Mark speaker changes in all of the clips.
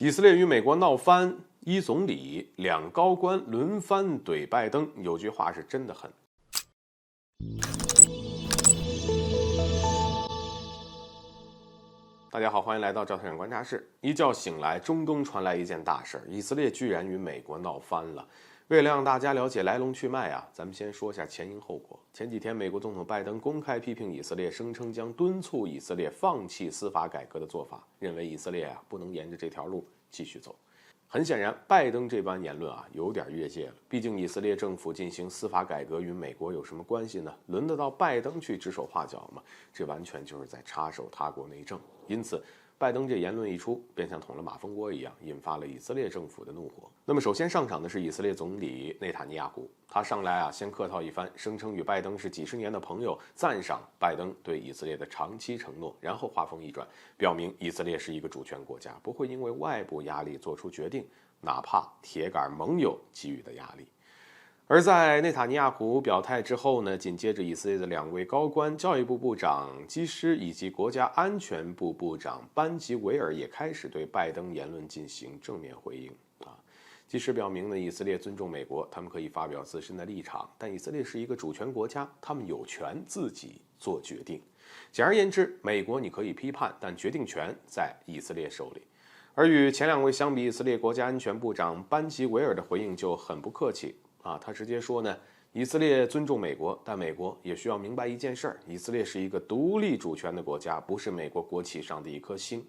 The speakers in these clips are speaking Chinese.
Speaker 1: 以色列与美国闹翻，一总理两高官轮番怼拜登，有句话是真的狠。大家好，欢迎来到赵太阳观察室。一觉醒来，中东传来一件大事，以色列居然与美国闹翻了。为了让大家了解来龙去脉啊，咱们先说下前因后果。前几天，美国总统拜登公开批评以色列，声称将敦促以色列放弃司法改革的做法，认为以色列不能沿着这条路继续走。很显然，拜登这番言论有点越界了。毕竟以色列政府进行司法改革与美国有什么关系呢？轮得到拜登去指手画脚吗？这完全就是在插手他国内政。因此，拜登这言论一出，便像捅了马蜂窝一样，引发了以色列政府的怒火。那么，首先上场的是以色列总理内塔尼亚胡，他上来先客套一番，声称与拜登是几十年的朋友，赞赏拜登对以色列的长期承诺，然后话锋一转，表明以色列是一个主权国家，不会因为外部压力做出决定，哪怕铁杆盟友给予的压力。而在内塔尼亚胡表态之后呢，紧接着以色列的两位高官，教育部部长基施以及国家安全部部长班吉维尔也开始对拜登言论进行正面回应基施表明呢，以色列尊重美国，他们可以发表自身的立场，但以色列是一个主权国家，他们有权自己做决定。简而言之，美国你可以批判，但决定权在以色列手里。而与前两位相比，以色列国家安全部长班吉维尔的回应就很不客气他直接说呢，以色列尊重美国，但美国也需要明白一件事儿，以色列是一个独立主权的国家，不是美国国旗上的一颗星。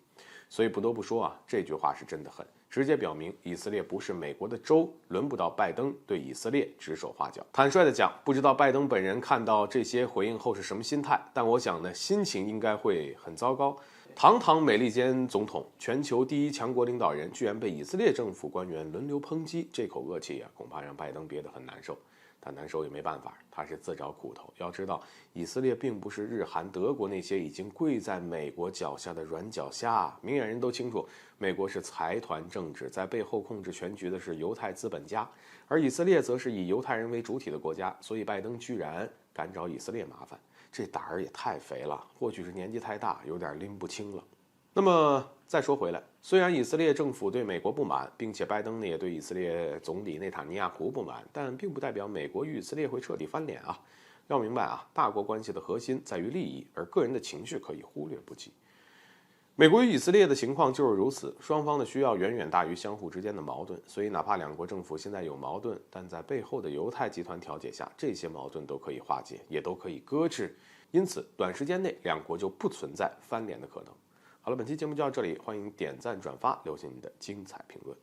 Speaker 1: 所以不得不说这句话是真的狠，直接表明以色列不是美国的州，轮不到拜登对以色列指手画脚。坦率的讲，不知道拜登本人看到这些回应后是什么心态，但我想呢，心情应该会很糟糕。堂堂美利坚总统，全球第一强国领导人，居然被以色列政府官员轮流抨击，这口恶气恐怕让拜登憋得很难受。但难受也没办法，他是自找苦头。要知道，以色列并不是日韩德国那些已经跪在美国脚下的软脚虾，明眼人都清楚，美国是财团政治，在背后控制全局的是犹太资本家，而以色列则是以犹太人为主体的国家，所以拜登居然敢找以色列麻烦，这胆儿也太肥了，或许是年纪太大，有点拎不清了。那么再说回来，虽然以色列政府对美国不满，并且拜登呢也对以色列总理内塔尼亚胡不满，但并不代表美国与以色列会彻底翻脸要明白大国关系的核心在于利益，而个人的情绪可以忽略不计。美国与以色列的情况就是如此，双方的需要远远大于相互之间的矛盾，所以哪怕两国政府现在有矛盾，但在背后的犹太集团调解下，这些矛盾都可以化解，也都可以搁置，因此短时间内两国就不存在翻脸的可能。好了，本期节目就到这里，欢迎点赞转发，留下你的精彩评论。